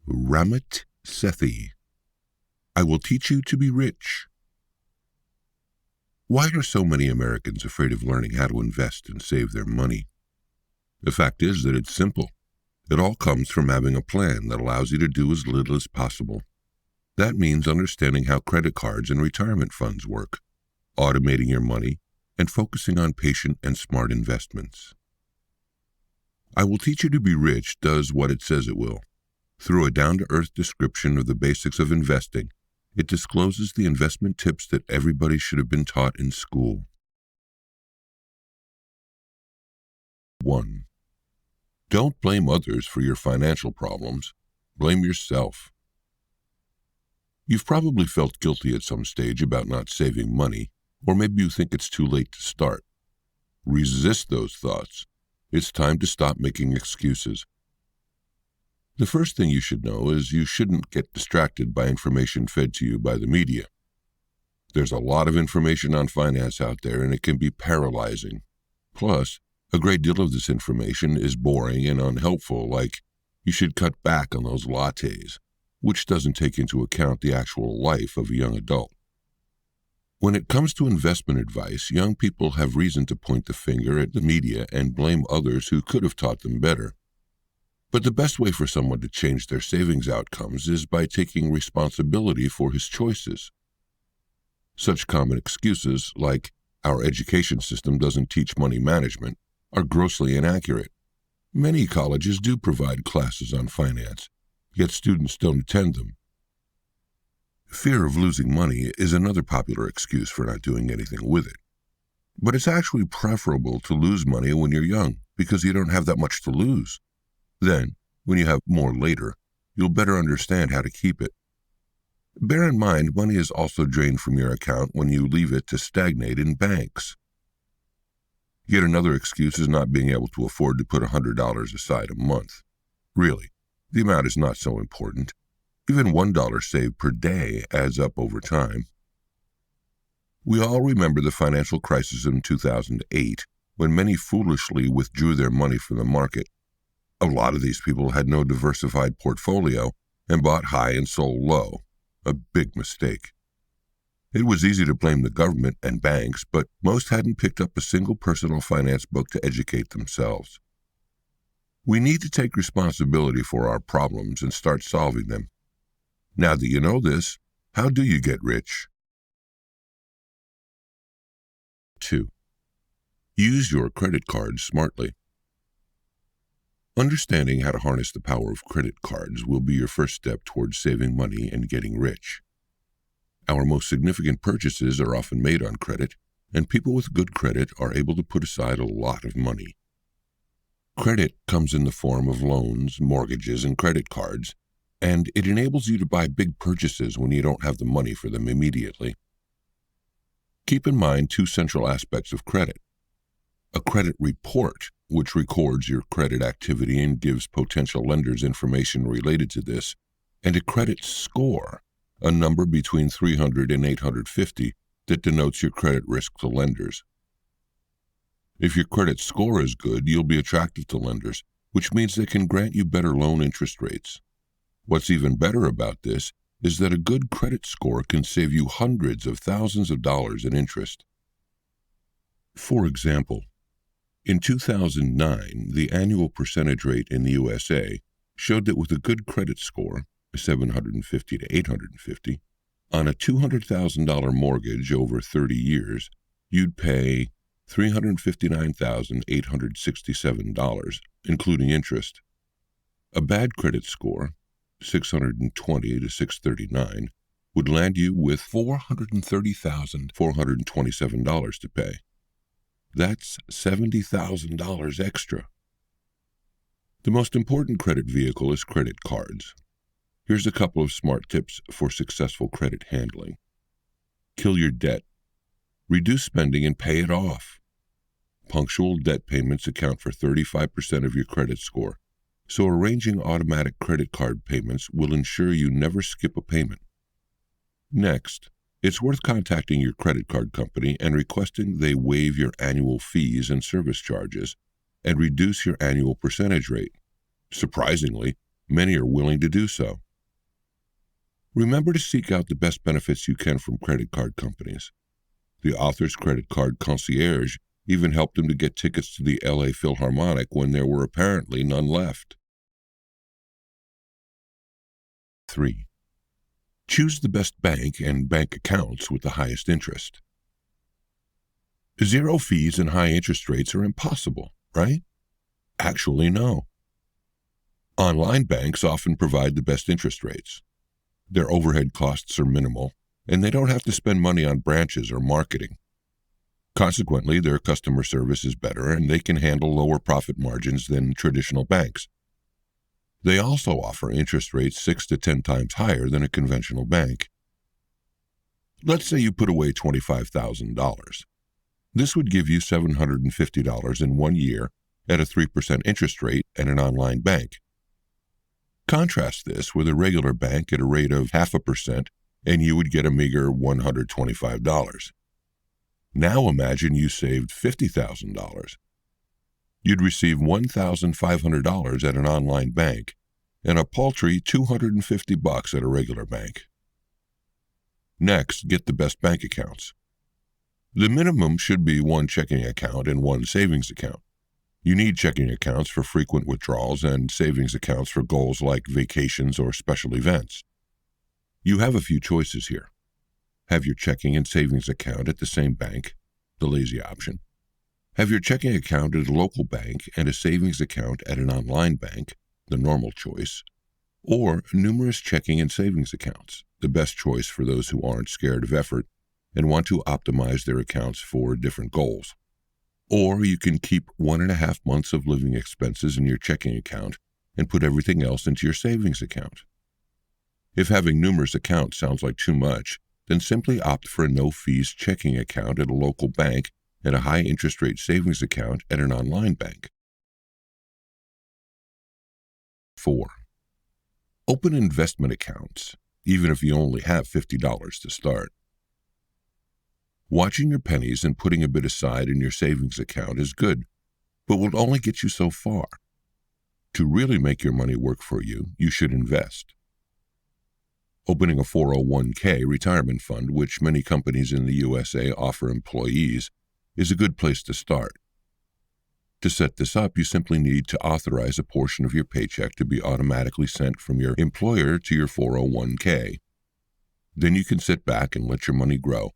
Ramit Sethi. I will teach you to be rich. Why are so many Americans afraid of learning how to invest and save their money? The fact is that it's simple. It all comes from having a plan that allows you to do as little as possible. That means understanding how credit cards and retirement funds work, automating your money, and focusing on patient and smart investments. I Will Teach You to Be Rich does what it says it will. Through a down-to-earth description of the basics of investing, it discloses the investment tips that everybody should have been taught in school. 1. Don't blame others for your financial problems. Blame yourself. You've probably felt guilty at some stage about not saving money, or maybe you think it's too late to start. Resist those thoughts. It's time to stop making excuses. The first thing you should know is you shouldn't get distracted by information fed to you by the media. There's a lot of information on finance out there, and it can be paralyzing. Plus, a great deal of this information is boring and unhelpful, like you should cut back on those lattes, which doesn't take into account the actual life of a young adult. When it comes to investment advice, young people have reason to point the finger at the media and blame others who could have taught them better. But the best way for someone to change their savings outcomes is by taking responsibility for his choices. Such common excuses, like our education system doesn't teach money management, are grossly inaccurate. Many colleges do provide classes on finance, yet students don't attend them. Fear of losing money is another popular excuse for not doing anything with it. But it's actually preferable to lose money when you're young, because you don't have that much to lose. Then, when you have more later, you'll better understand how to keep it. Bear in mind, money is also drained from your account when you leave it to stagnate in banks. Yet another excuse is not being able to afford to put $100 aside a month. Really, the amount is not so important. Even $1 saved per day adds up over time. We all remember the financial crisis in 2008, when many foolishly withdrew their money from the market. A lot of these people had no diversified portfolio and bought high and sold low, a big mistake. It was easy to blame the government and banks, but most hadn't picked up a single personal finance book to educate themselves. We need to take responsibility for our problems and start solving them. Now that you know this, how do you get rich? 2. Use your credit cards smartly. Understanding how to harness the power of credit cards will be your first step towards saving money and getting rich. Our most significant purchases are often made on credit, and people with good credit are able to put aside a lot of money. Credit comes in the form of loans, mortgages, and credit cards, and it enables you to buy big purchases when you don't have the money for them immediately. Keep in mind two central aspects of credit: a credit report, which records your credit activity and gives potential lenders information related to this, and a credit score, a number between 300 and 850 that denotes your credit risk to lenders. If your credit score is good, you'll be attractive to lenders, which means they can grant you better loan interest rates. What's even better about this is that a good credit score can save you hundreds of thousands of dollars in interest. For example, in 2009, the annual percentage rate in the USA showed that with a good credit score, 750 to 850, on a $200,000 mortgage over 30 years, you'd pay $359,867, including interest. A bad credit score, 620 to 639, would land you with $430,427 to pay. That's $70,000 extra. The most important credit vehicle is credit cards. Here's a couple of smart tips for successful credit handling. Kill your debt. Reduce spending and pay it off. Punctual debt payments account for 35% of your credit score, so arranging automatic credit card payments will ensure you never skip a payment. Next, it's worth contacting your credit card company and requesting they waive your annual fees and service charges and reduce your annual percentage rate. Surprisingly, Many are willing to do so. Remember to seek out the best benefits you can from credit card companies. The author's credit card concierge even helped him to get tickets to the LA Philharmonic when there were apparently none left. 3. Choose the best bank and bank accounts with the highest interest. Zero fees and high interest rates are impossible, right? Actually, no. Online banks often provide the best interest rates. Their overhead costs are minimal, and they don't have to spend money on branches or marketing. Consequently, their customer service is better, and they can handle lower profit margins than traditional banks. They also offer interest rates 6 to 10 times higher than a conventional bank. Let's say you put away $25,000. This would give you $750 in 1 year at a 3% interest rate at an online bank. Contrast this with a regular bank at a rate of 0.5%, and you would get a meager $125. Now imagine you saved $50,000. You'd receive $1,500 at an online bank and a paltry $250 at a regular bank. Next, get the best bank accounts. The minimum should be 1 checking account and 1 savings account. You need checking accounts for frequent withdrawals and savings accounts for goals like vacations or special events. You have a few choices here. Have your checking and savings account at the same bank, the lazy option. Have your checking account at a local bank and a savings account at an online bank, the normal choice. Or numerous checking and savings accounts, the best choice for those who aren't scared of effort and want to optimize their accounts for different goals. Or you can keep 1.5 months of living expenses in your checking account and put everything else into your savings account. If having numerous accounts sounds like too much, then simply opt for a no-fees checking account at a local bank and a high-interest rate savings account at an online bank. 4. Open investment accounts, even if you only have $50 to start. Watching your pennies and putting a bit aside in your savings account is good, but will only get you so far. To really make your money work for you, you should invest. Opening a 401k retirement fund, which many companies in the USA offer employees, is a good place to start. To set this up, you simply need to authorize a portion of your paycheck to be automatically sent from your employer to your 401k. Then you can sit back and let your money grow.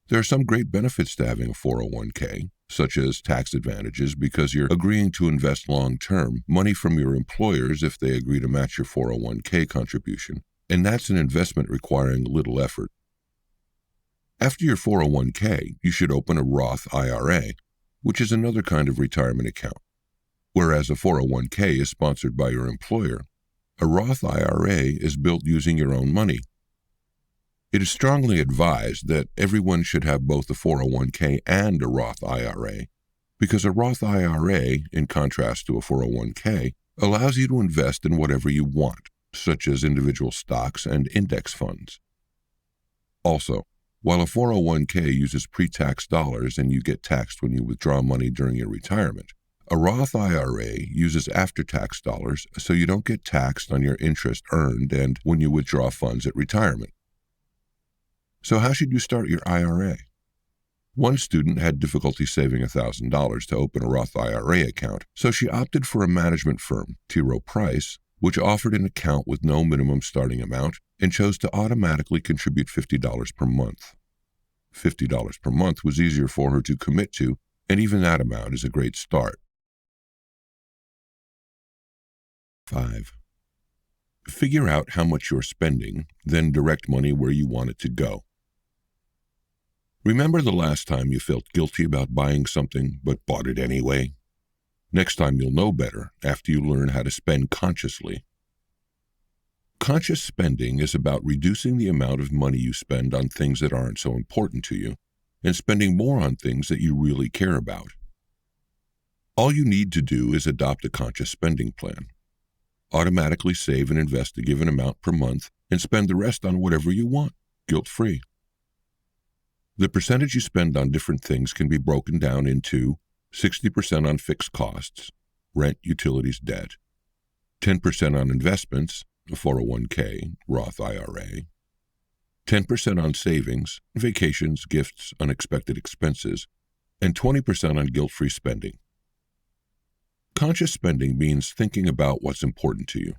There are some great benefits to having a 401k, such as tax advantages because you're agreeing to invest long-term money from your employers if they agree to match your 401k contribution, and that's an investment requiring little effort. After your 401k, you should open a Roth IRA, which is another kind of retirement account. Whereas a 401k is sponsored by your employer, a Roth IRA is built using your own money. It is strongly advised that everyone should have both a 401k and a Roth IRA, because a Roth IRA, in contrast to a 401k, allows you to invest in whatever you want, such as individual stocks and index funds. Also, while a 401k uses pre-tax dollars and you get taxed when you withdraw money during your retirement, a Roth IRA uses after-tax dollars so you don't get taxed on your interest earned and when you withdraw funds at retirement. So how should you start your IRA? One student had difficulty saving $1,000 to open a Roth IRA account, so she opted for a management firm, T. Rowe Price, which offered an account with no minimum starting amount and chose to automatically contribute $50 per month. $50 per month was easier for her to commit to, and even that amount is a great start. 5. Figure out how much you're spending, then direct money where you want it to go. Remember the last time you felt guilty about buying something but bought it anyway? Next time you'll know better after you learn how to spend consciously. Conscious spending is about reducing the amount of money you spend on things that aren't so important to you and spending more on things that you really care about. All you need to do is adopt a conscious spending plan. Automatically save and invest a given amount per month and spend the rest on whatever you want, guilt-free. The percentage you spend on different things can be broken down into 60% on fixed costs, rent, utilities, debt, 10% on investments, a 401k, Roth IRA, 10% on savings, vacations, gifts, unexpected expenses, and 20% on guilt-free spending. Conscious spending means thinking about what's important to you.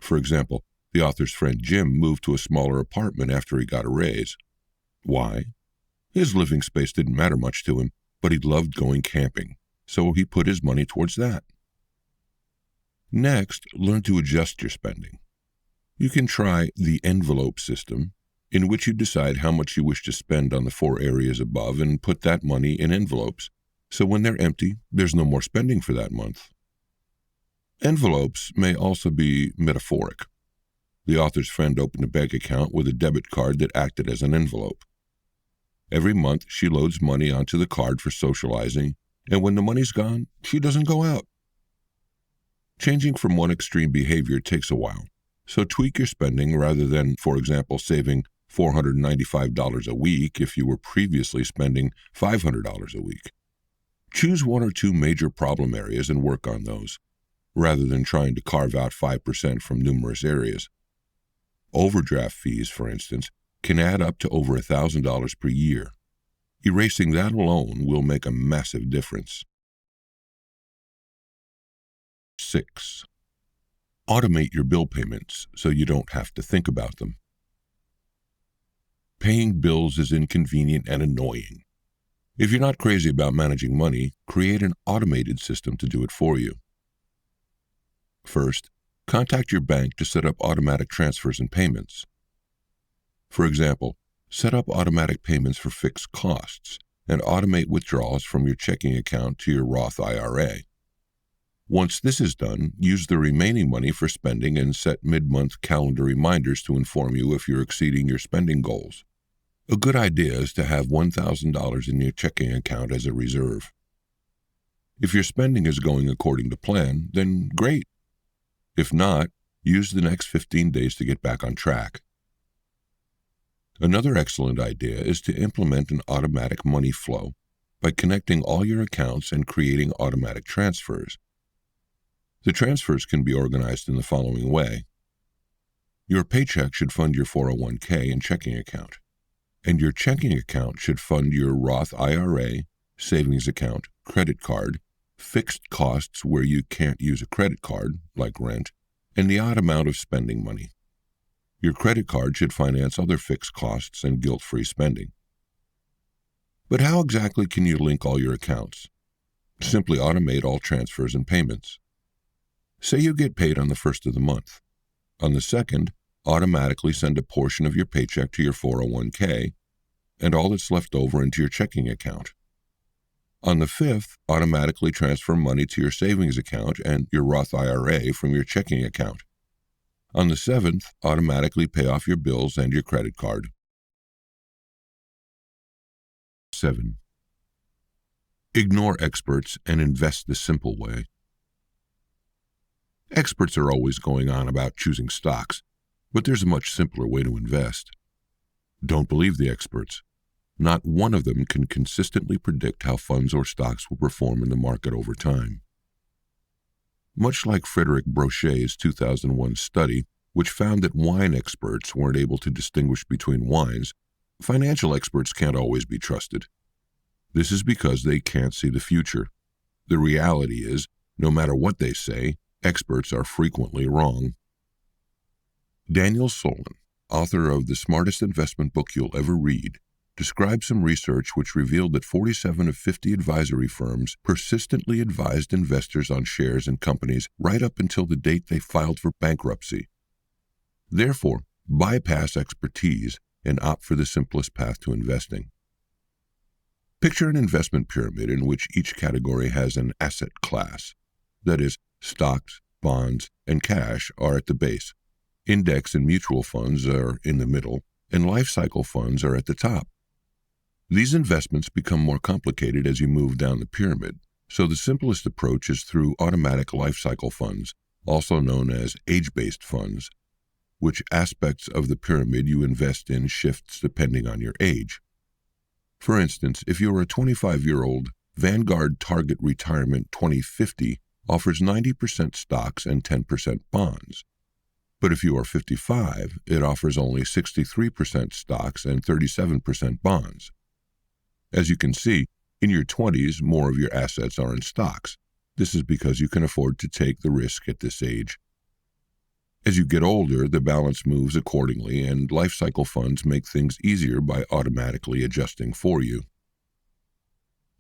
For example, the author's friend Jim moved to a smaller apartment after he got a raise. Why? His living space didn't matter much to him, but he loved going camping, so he put his money towards that. Next, learn to adjust your spending. You can try the envelope system, in which you decide how much you wish to spend on the 4 areas above and put that money in envelopes, so when they're empty, there's no more spending for that month. Envelopes may also be metaphoric. The author's friend opened a bank account with a debit card that acted as an envelope. Every month, she loads money onto the card for socializing, and when the money's gone, she doesn't go out. Changing from one extreme behavior takes a while, so tweak your spending rather than, for example, saving $495 a week if you were previously spending $500 a week. Choose 1 or 2 major problem areas and work on those, rather than trying to carve out 5% from numerous areas. Overdraft fees, for instance, can add up to over $1,000 per year. Erasing that alone will make a massive difference. 6. Automate your bill payments so you don't have to think about them. Paying bills is inconvenient and annoying. If you're not crazy about managing money, create an automated system to do it for you. First, contact your bank to set up automatic transfers and payments. For example, set up automatic payments for fixed costs and automate withdrawals from your checking account to your Roth IRA. Once this is done, use the remaining money for spending and set mid-month calendar reminders to inform you if you're exceeding your spending goals. A good idea is to have $1,000 in your checking account as a reserve. If your spending is going according to plan, then great. If not, use the next 15 days to get back on track. Another excellent idea is to implement an automatic money flow by connecting all your accounts and creating automatic transfers. The transfers can be organized in the following way. Your paycheck should fund your 401k and checking account, and your checking account should fund your Roth IRA, savings account, credit card, fixed costs where you can't use a credit card, like rent, and the odd amount of spending money. Your credit card should finance other fixed costs and guilt-free spending. But how exactly can you link all your accounts? Simply automate all transfers and payments. Say you get paid on the 1st of the month. On the 2nd, automatically send a portion of your paycheck to your 401k and all that's left over into your checking account. On the 5th, automatically transfer money to your savings account and your Roth IRA from your checking account. On the 7th, automatically pay off your bills and your credit card. 7. Ignore experts and invest the simple way. Experts are always going on about choosing stocks, but there's a much simpler way to invest. Don't believe the experts. Not one of them can consistently predict how funds or stocks will perform in the market over time. Much like Frederick Brochet's 2001 study, which found that wine experts weren't able to distinguish between wines, financial experts can't always be trusted. This is because they can't see the future. The reality is, no matter what they say, experts are frequently wrong. Daniel Solon, author of The Smartest Investment Book You'll Ever Read, described some research which revealed that 47 of 50 advisory firms persistently advised investors on shares in companies right up until the date they filed for bankruptcy. Therefore, bypass expertise and opt for the simplest path to investing. Picture an investment pyramid in which each category has an asset class. That is, stocks, bonds, and cash are at the base. Index and mutual funds are in the middle, and life cycle funds are at the top. These investments become more complicated as you move down the pyramid, so the simplest approach is through automatic life cycle funds, also known as age-based funds. Which aspects of the pyramid you invest in shifts depending on your age. For instance, if you are a 25-year-old Vanguard Target Retirement 2050 offers 90% stocks and 10% bonds. But if you are 55, it offers only 63% stocks and 37% bonds. As you can see, in your 20s, more of your assets are in stocks. This is because you can afford to take the risk at this age. As you get older, the balance moves accordingly, and life cycle funds make things easier by automatically adjusting for you.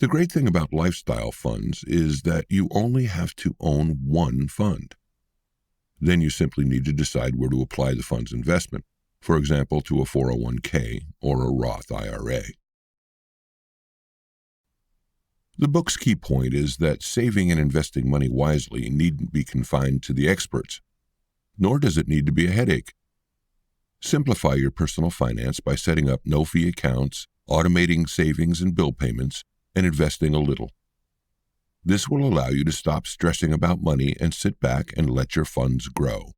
The great thing about lifestyle funds is that you only have to own one fund. Then you simply need to decide where to apply the fund's investment, for example, to a 401k or a Roth IRA. The book's key point is that saving and investing money wisely needn't be confined to the experts, nor does it need to be a headache. Simplify your personal finance by setting up no-fee accounts, automating savings and bill payments, and investing a little. This will allow you to stop stressing about money and sit back and let your funds grow.